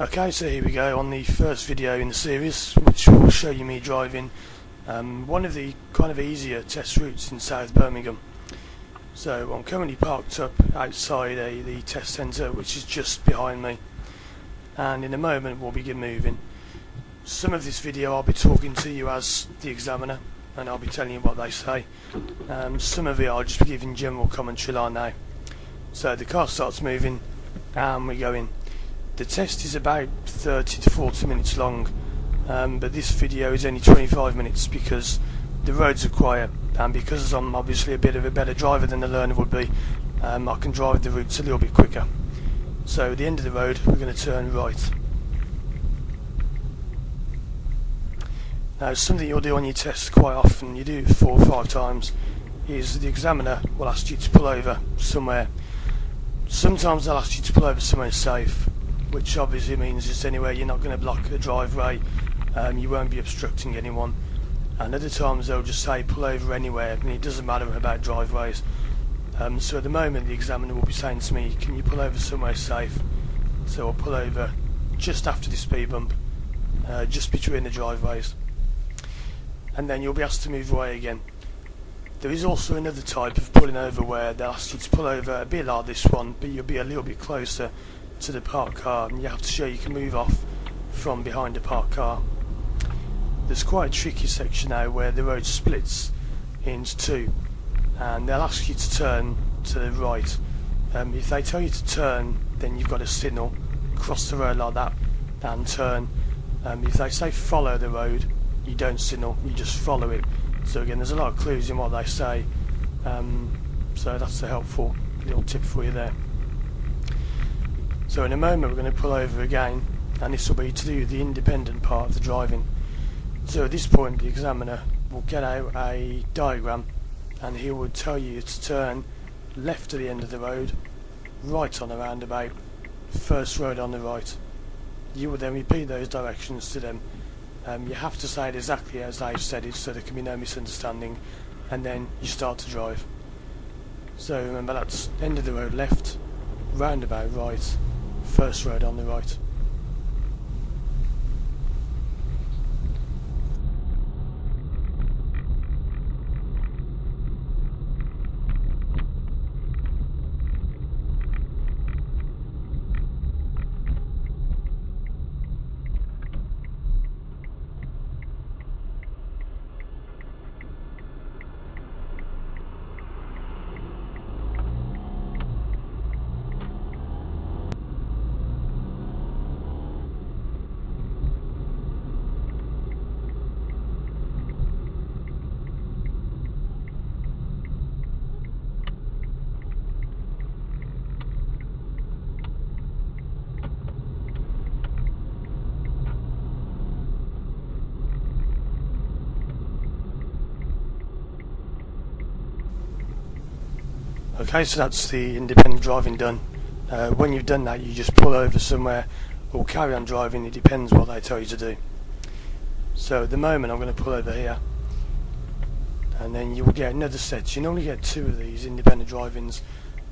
Okay, so here we go on the first video in the series, which will show you me driving one of the kind of easier test routes in South Birmingham. So I'm currently parked up outside the test centre, which is just behind me, and in a moment we'll begin moving. Some of this video I'll be talking to you as the examiner, and I'll be telling you what they say. Some of it I'll just be giving general commentary like now. So the car starts moving and we go in. The test is about 30 to 40 minutes long, but this video is only 25 minutes because the roads are quiet, and because I'm obviously a bit of a better driver than the learner would be, I can drive the routes a little bit quicker. So at the end of the road we're going to turn right. Now something you'll do on your test quite often, you do it 4 or 5 times, is the examiner will ask you to pull over somewhere. Sometimes they'll ask you to pull over somewhere safe, which obviously means just anywhere you're not going to block a driveway, you won't be obstructing anyone. And other times they'll just say pull over anywhere, and it doesn't matter about driveways. So at the moment the examiner will be saying to me, can you pull over somewhere safe? So I'll pull over just after the speed bump, just between the driveways, and then you'll be asked to move away again. There is also another type of pulling over where they'll ask you to pull over a bit like this one, but you'll be a little bit closer to the parked car, and you have to show you can move off from behind a parked car. There's quite a tricky section now where the road splits into two, and they'll ask you to turn to the right. If they tell you to turn, then you've got to signal, cross the road like that and turn. If they say follow the road, you don't signal, you just follow it. So again, there's a lot of clues in what they say, so that's a helpful little tip for you there. So in a moment we're going to pull over again, and this will be to do the independent part of the driving. So at this point the examiner will get out a diagram, and he will tell you to turn left to the end of the road, right on the roundabout, first road on the right. You will then repeat those directions to them. You have to say it exactly as they've said it so there can be no misunderstanding, and then you start to drive. So remember, that's end of the road left, roundabout right, first road on the right. Okay, so that's the independent driving done. When you've done that, you just pull over somewhere or carry on driving, it depends what they tell you to do. So at the moment I'm going to pull over here, and then you will get another set. You normally get 2 of these independent drivings.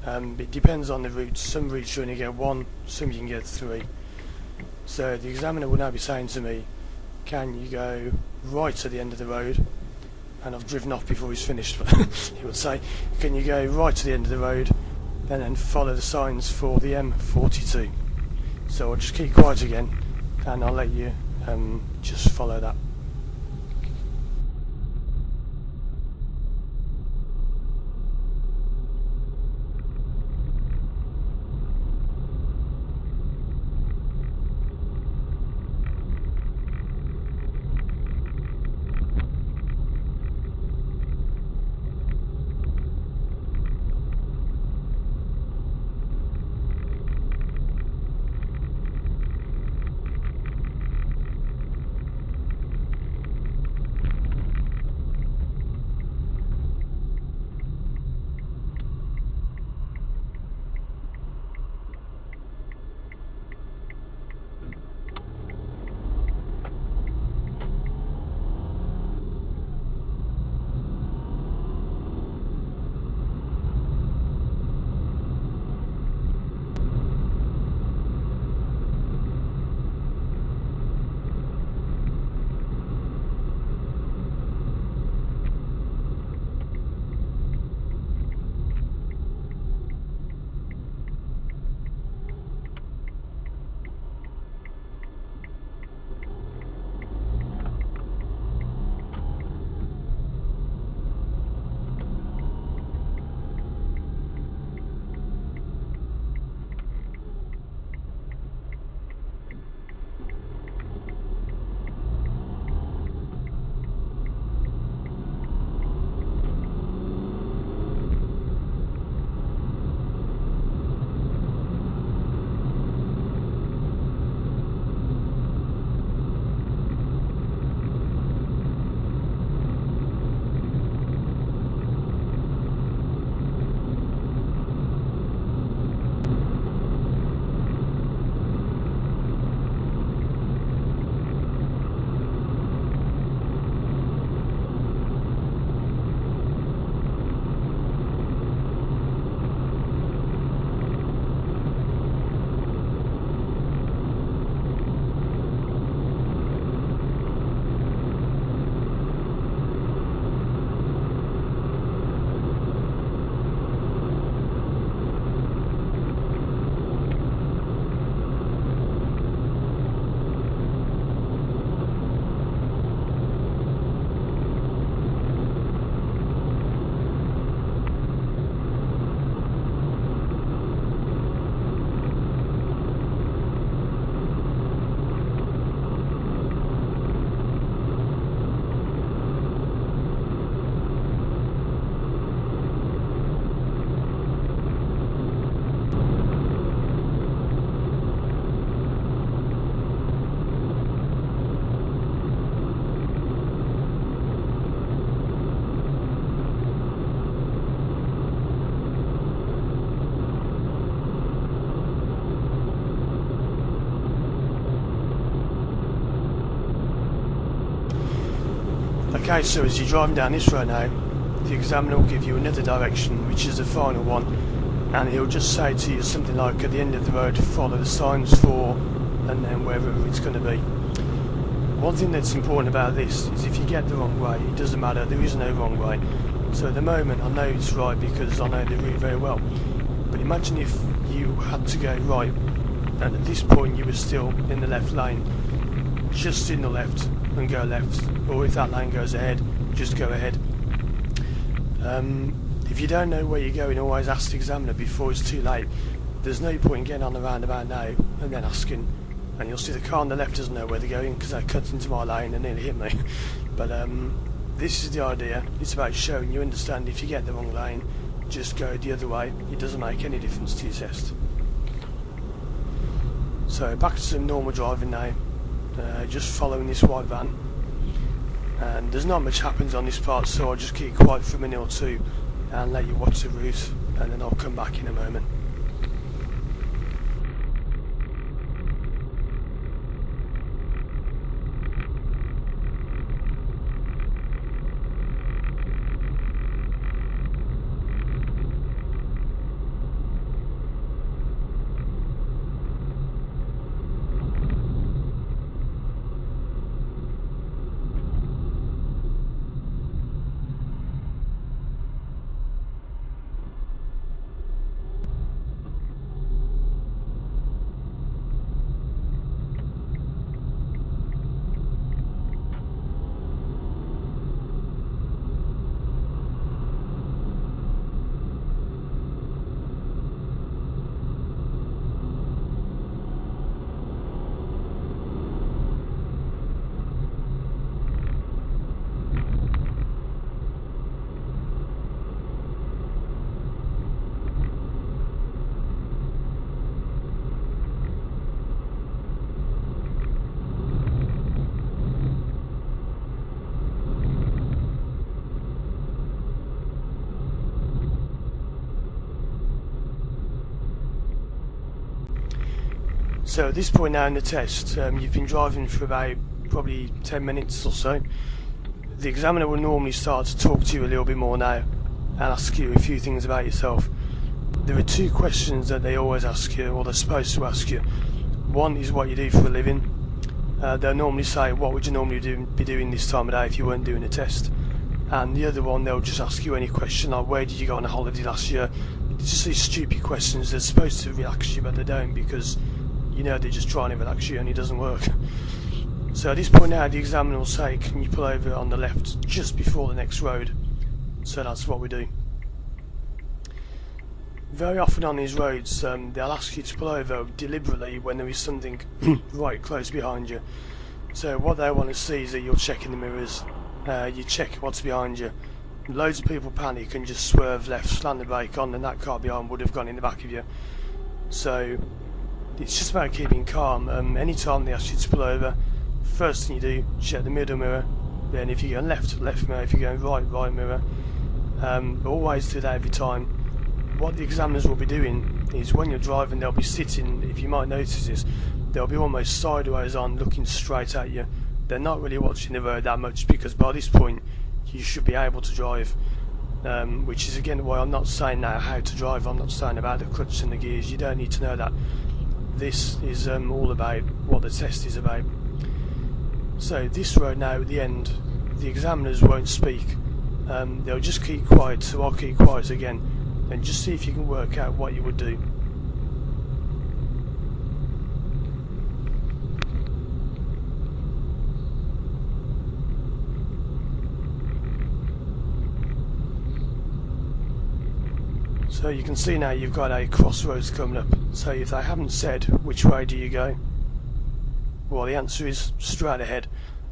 It depends on the routes. Some routes you only get 1, some you can get 3. So the examiner will now be saying to me, can you go right to the end of the road? And I've driven off before he's finished, but he would say, can you go right to the end of the road and then follow the signs for the M42? So I'll just keep quiet again, and I'll let you just follow that. Okay, so as you're driving down this road now, the examiner will give you another direction, which is the final one, and he'll just say to you something like, at the end of the road, follow the signs for, and then wherever it's going to be. One thing that's important about this is if you get the wrong way, it doesn't matter, there is no wrong way. So at the moment I know it's right because I know the route very well. But imagine if you had to go right, and at this point you were still in the left lane. Just in the left and go left, or if that lane goes ahead, just go ahead. If you don't know where you're going, always ask the examiner before it's too late. There's no point in getting on the roundabout now and then asking, and you'll see the car on the left doesn't know where they're going because they cut into my lane and nearly hit me. But this is the idea. It's about showing you understand if you get the wrong lane, just go the other way. It doesn't make any difference to your test. So back to some normal driving now. Just following this white van, and there's not much happens on this part, so I'll just keep quiet for a minute or two and let you watch the route, and then I'll come back in a moment. So at this point now in the test, you've been driving for about probably 10 minutes or so. The examiner will normally start to talk to you a little bit more now and ask you a few things about yourself. There are two questions that they always ask you, or they're supposed to ask you. One is what you do for a living. They'll normally say, what would you normally be doing this time of day if you weren't doing a test? And the other one, they'll just ask you any question like, where did you go on a holiday last year? It's just these stupid questions. They're supposed to relax you, but they don't, because you know they're just trying to relax you and it doesn't work. So at this point now, the examiner will say, can you pull over on the left just before the next road? So that's what we do. Very often on these roads, they'll ask you to pull over deliberately when there is something right close behind you. So what they want to see is that you're checking the mirrors, you check what's behind you. Loads of people panic and just swerve left, slam the brake on, and that car behind would have gone in the back of you. So it's just about keeping calm. Anytime they ask you to pull over, first thing you do, check the middle mirror. Then if you're going left, left mirror. If you're going right, right mirror. Always do that every time. What the examiners will be doing is when you're driving, they'll be sitting, if you might notice this, they'll be almost sideways on, looking straight at you. They're not really watching the road that much, because by this point you should be able to drive. Which is again why I'm not saying now how to drive. I'm not saying about the clutch and the gears. You don't need to know that. This is all about what the test is about. So this road now, at the end, the examiners won't speak. They'll just keep quiet, so I'll keep quiet again, and just see if you can work out what you would do. So you can see now you've got a crossroads coming up. So if they haven't said which way do you go, well, the answer is straight ahead.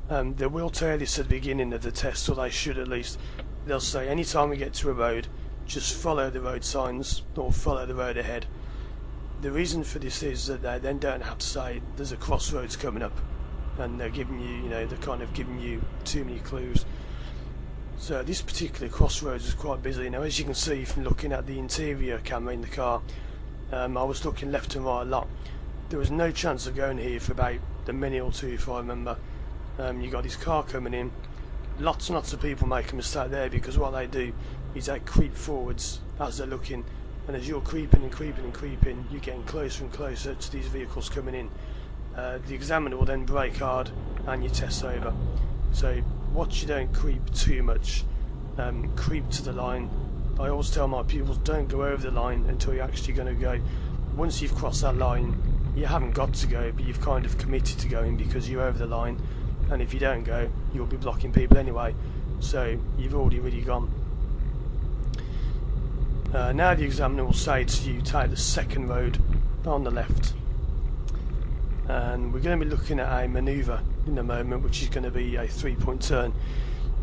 They will tell you this at the beginning of the test, or they should at least. They'll say anytime we get to a road, just follow the road signs or follow the road ahead. The reason for this is that they then don't have to say there's a crossroads coming up, and they're giving you, they're kind of giving you too many clues. So this particular crossroads is quite busy. Now, as you can see from looking at the interior camera in the car, I was looking left and right a lot. There was no chance of going here for about a minute or two, if I remember. You got this car coming in, lots and lots of people make a mistake there, because what they do is they creep forwards as they're looking, and as you're creeping and creeping and creeping, you're getting closer and closer to these vehicles coming in. The examiner will then brake hard and your test's over. So watch you don't creep too much. Creep to the line. I always tell my pupils, don't go over the line until you're actually going to go. Once you've crossed that line, you haven't got to go, but you've kind of committed to going because you're over the line, and if you don't go, you'll be blocking people anyway, so you've already really gone. Now the examiner will say to you, take the second road on the left, and we're going to be looking at a manoeuvre in a moment, which is going to be a 3-point turn.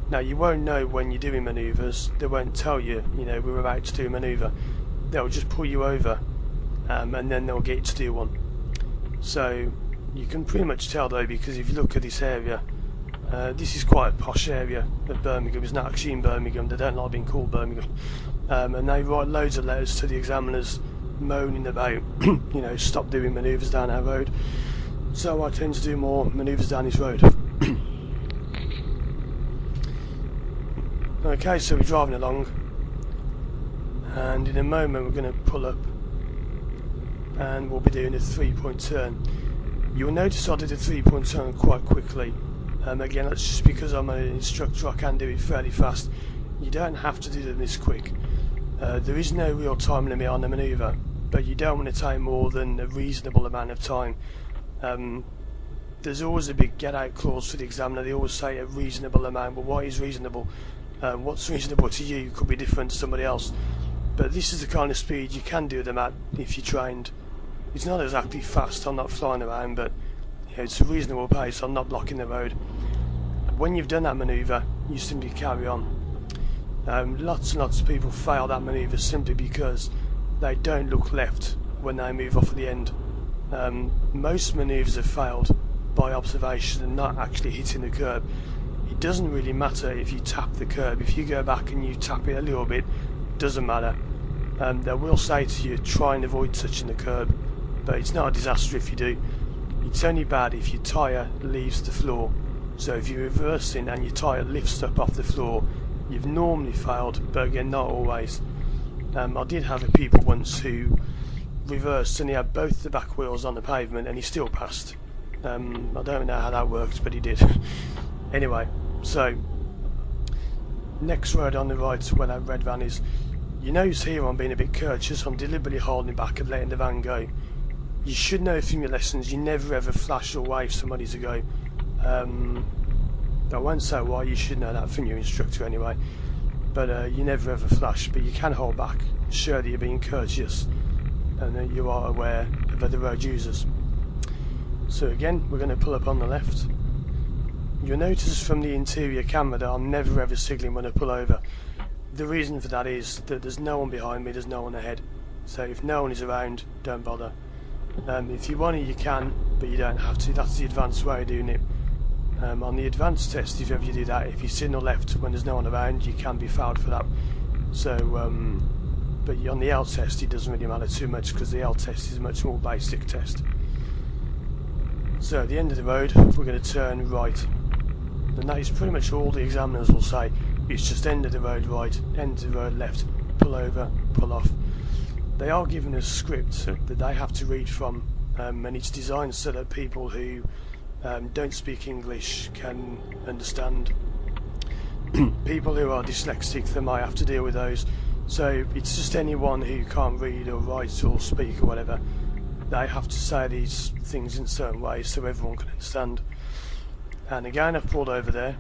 Now you won't know when you're doing manoeuvres. They won't tell you, we're about to do a manoeuvre. They'll just pull you over, and then they'll get you to do one. So you can pretty much tell though, because if you look at this area, this is quite a posh area of Birmingham. It's not actually in Birmingham. They don't like being called Birmingham, and they write loads of letters to the examiners moaning about stop doing manoeuvres down our road. So I tend to do more manoeuvres down this road. Okay, so we're driving along, and in a moment we're going to pull up and we'll be doing a 3-point turn. You'll notice I did a 3-point turn quite quickly. Again, that's just because I'm an instructor, I can do it fairly fast. You don't have to do them this quick. There is no real time limit on the manoeuvre, but you don't want to take more than a reasonable amount of time. There's always a big get out clause for the examiner. They always say a reasonable amount, but what is reasonable? What's reasonable to you could be different to somebody else, but this is the kind of speed you can do them at if you're trained. It's not exactly fast, I'm not flying around, but it's a reasonable pace. I'm not blocking the road. When you've done that manoeuvre, you simply carry on. Lots and lots of people fail that manoeuvre simply because they don't look left when they move off at the end. Most manoeuvres have failed by observation and not actually hitting the curb. It doesn't really matter if you tap the curb. If you go back and you tap it a little bit, it doesn't matter. They will say to you, try and avoid touching the curb, but it's not a disaster if you do. It's only bad if your tyre leaves the floor. So if you're reversing and your tyre lifts up off the floor, you've normally failed, but again, not always. I did have a people once who reversed and he had both the back wheels on the pavement and he still passed. I don't know how that worked, but he did. Anyway, so next road on the right where that red van is. You notice here I'm being a bit courteous. I'm deliberately holding back and letting the van go. You should know from your lessons you never ever flash or wave somebody to go. I won't say why, you should know that from your instructor anyway, but you never ever flash, but you can hold back, show that you're being courteous and that you are aware of other road users. So again, we're going to pull up on the left. You'll notice from the interior camera that I'm never ever signalling when I pull over. The reason for that is that there's no one behind me, there's no one ahead, so if no one is around, don't bother. If you want to, you can, but you don't have to. That's the advanced way of doing it. On the advanced test, if ever you do that, if you signal left when there's no one around, you can be fouled for that. So, but on the L test, it doesn't really matter too much because the L test is a much more basic test. So at the end of the road, we're going to turn right, and that is pretty much all the examiners will say. It's just end of the road right, end of the road left, pull over, pull off. They are given a script that they have to read from, and it's designed so that people who don't speak English can understand. People who are dyslexic, they might have to deal with those. So it's just anyone who can't read or write or speak or whatever, they have to say these things in certain ways so everyone can understand. And again, I've pulled over there.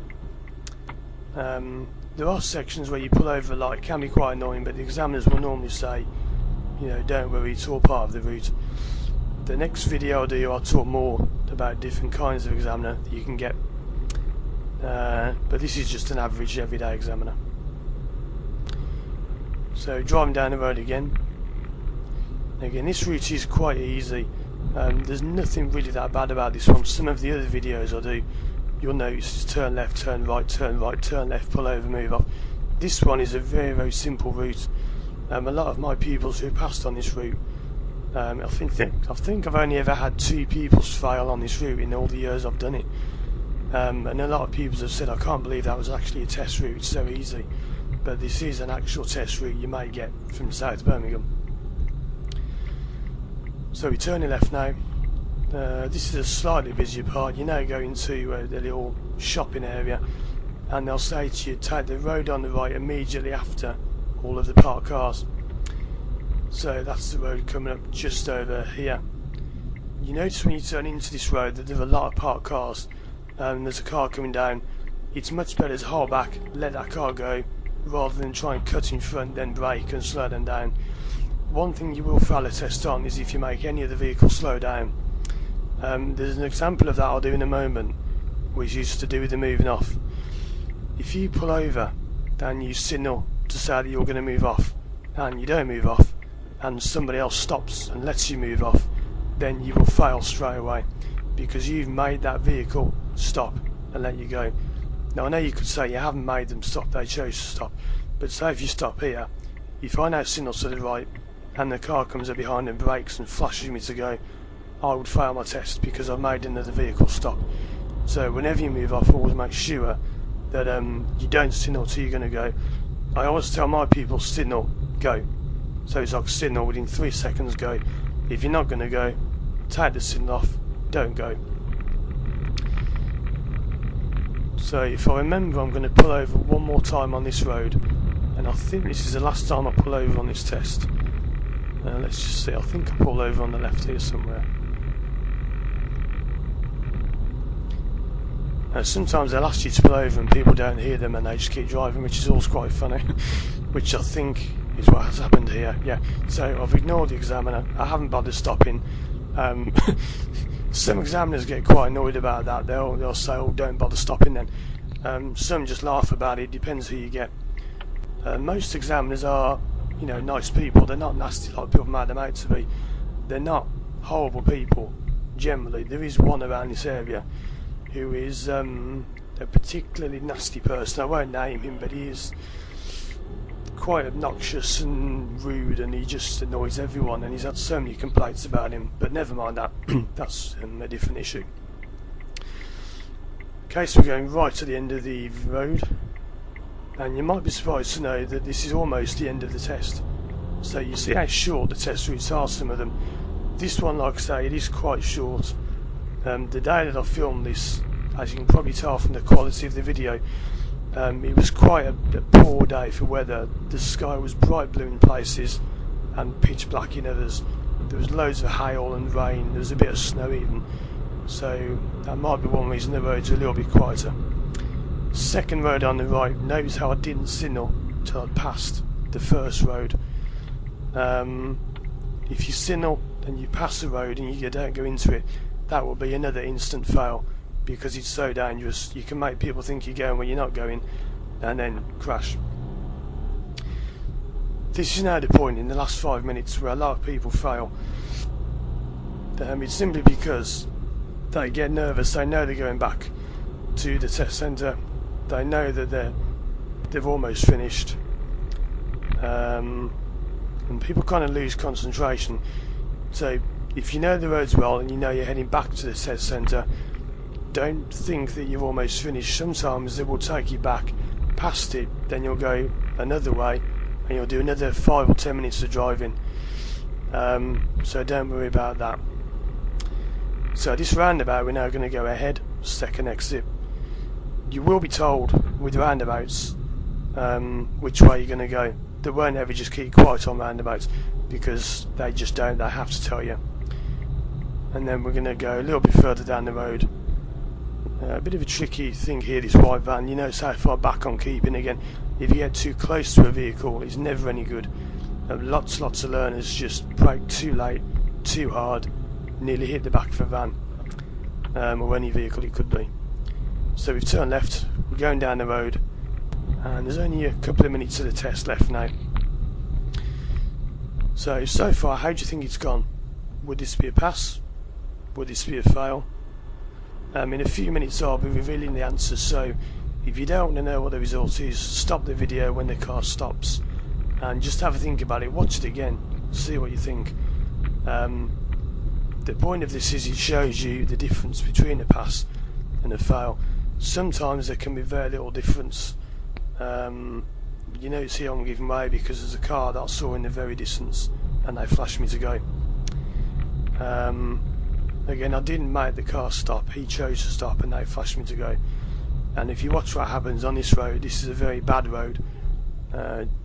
There are sections where you pull over a lot, it can be quite annoying, but the examiners will normally say, don't worry, it's all part of the route. The next video I'll do, I'll talk more about different kinds of examiner that you can get, but this is just an average everyday examiner. So driving down the road again, this route is quite easy. There's nothing really that bad about this one. Some of the other videos I do, you'll notice is turn left, turn right, turn right, turn left, pull over, move off. This one is a very, very simple route. A lot of my pupils who passed on this route, I think I've only ever had 2 pupils fail on this route in all the years I've done it. And a lot of people have said, I can't believe that was actually a test route, it's so easy. But this is an actual test route you may get from South Birmingham. So we're turning left now. This is a slightly busier part. You now go into the little shopping area, and they'll say to you, take the road on the right immediately after all of the parked cars. So that's the road coming up just over here. You notice when you turn into this road that there are a lot of parked cars. There's a car coming down. It's much better to hold back, let that car go, rather than try and cut in front, then brake and slow them down. One thing you will fail a test on is if you make any of the vehicles slow down. There's an example of that I'll do in a moment, which is to do with the moving off. If you pull over, then you signal to say that you're going to move off, and you don't move off, and somebody else stops and lets you move off, then you will fail straight away, because you've made that vehicle stop and let you go. Now I know you could say you haven't made them stop, they chose to stop, but say if you stop here, if I now signal to the right and the car comes up behind and brakes and flashes me to go, I would fail my test because I've made another vehicle stop. So whenever you move off, always make sure that you don't signal till you're going to go. I always tell my people, signal, go. So it's like signal, within 3 seconds go. If you're not going to go, take the signal off, don't go. So if I remember, I'm going to pull over one more time on this road, and I think this is the last time I pull over on this test. Let's just see, I think I pull over on the left here somewhere. Sometimes they'll ask you to pull over and people don't hear them and they just keep driving, which is always quite funny. Which I think is what has happened here. Yeah, so I've ignored the examiner, I haven't bothered stopping. Some examiners get quite annoyed about that. They'll say, oh, don't bother stopping then. Some just laugh about it, depends who you get. Most examiners are, nice people. They're not nasty like people made them out to be. They're not horrible people, generally. There is one around this area who is a particularly nasty person. I won't name him, but he is quite obnoxious and rude, and he just annoys everyone, and he's had so many complaints about him, but never mind that. That's a different issue. Okay, so we're going right to the end of the road, and you might be surprised to know that this is almost the end of the test. So you see how short the test routes are, some of them. This one, like I say, it is quite short. The day that I filmed this, as you can probably tell from the quality of the video, it was quite a poor day for weather. The sky was bright blue in places and pitch black in others. There was loads of hail and rain, there was a bit of snow even, so that might be one reason the roads are a little bit quieter. Second road on the right, notice how I didn't signal till I'd passed the first road. If you signal and you pass the road and you don't go into it, that will be another instant fail, because it's so dangerous. You can make people think you're going where you're not going and then crash. This is now the point in the last 5 minutes where a lot of people fail. It's simply because they get nervous. They know they're going back to the test centre, they know that they've almost finished, and people kind of lose concentration. So if you know the roads well and you know you're heading back to the test centre, don't think that you've almost finished. Sometimes it will take you back past it, then you'll go another way and you'll do another 5 or 10 minutes of driving. So don't worry about that. So this roundabout, we're now going to go ahead, second exit. You will be told with roundabouts which way you're going to go. They won't ever just keep quiet on roundabouts, because they just don't, they have to tell you. And then we're going to go a little bit further down the road. A bit of a tricky thing here, this white van. You notice how far back I'm keeping again. If you get too close to a vehicle, it's never any good. Lots of learners just brake too late, too hard, nearly hit the back of a van, or any vehicle it could be. So we've turned left, we're going down the road, and there's only a couple of minutes of the test left now. So far, how do you think it's gone? Would this be a pass? Would this be a fail? In a few minutes I'll be revealing the answers, so if you don't want to know what the result is, stop the video when the car stops and just have a think about it, watch it again, see what you think. The point of this is it shows you the difference between a pass and a fail. sometimes there can be very little difference. You notice here I'm giving way because there's a car that I saw in the very distance and they flashed me to go. Again, I didn't make the car stop, he chose to stop and they flashed me to go. And if you watch what happens on this road, this is a very bad road.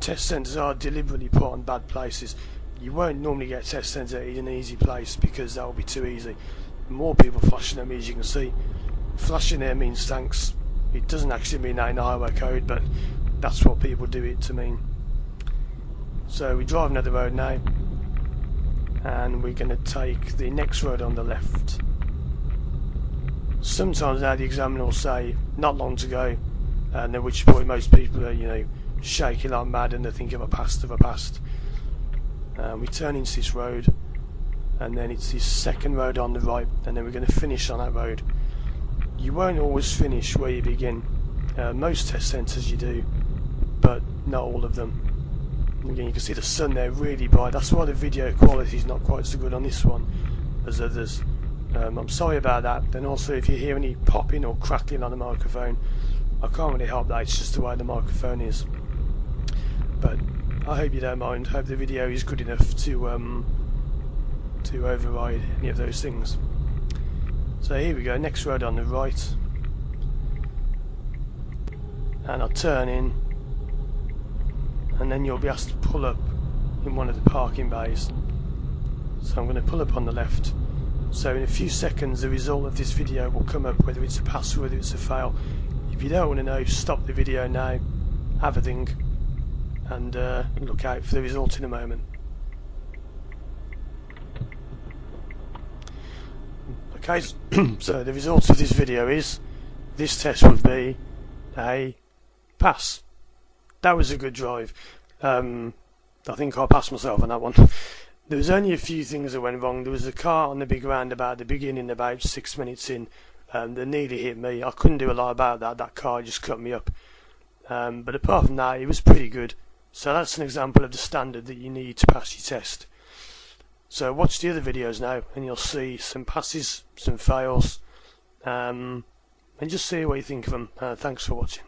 Test centres are deliberately put on bad places. You won't normally get test centre in an easy place because that will be too easy. More people flashing at me, as you can see. Flashing there means thanks. It doesn't actually mean that in the highway code, but that's what people do it to mean. So we're driving up the road now, and we're going to take the next road on the left. Sometimes now the examiner will say not long to go, and at which point most people are, you know, shaking like mad and they think of a past. We turn into this road, and then it's this second road on the right, and then we're going to finish on that road. You won't always finish where you begin. Most test centres you do, but not all of them. Again, you can see the sun there really bright. That's why the video quality is not quite so good on this one as others. I'm sorry about that. Then also, if you hear any popping or crackling on the microphone, I can't really help that. It's just the way the microphone is. But I hope you don't mind. I hope the video is good enough to override any of those things. So here we go, next road on the right, and I'll turn in, and then you'll be asked to pull up in one of the parking bays. So I'm going to pull up on the left. So in a few seconds the result of this video will come up, whether it's a pass or whether it's a fail. If you don't want to know, stop the video now, have a think, and look out for the result in a moment. Okay, so the result of this video is this test would be a pass. That was a good drive. I think I passed myself on that one. There was only a few things that went wrong. There was a car on the big roundabout at the beginning, about 6 minutes in, that nearly hit me. I couldn't do a lot about that. That car just cut me up. But apart from that, it was pretty good. So that's an example of the standard that you need to pass your test. So watch the other videos now and you'll see some passes, some fails, and just see what you think of them. Thanks for watching.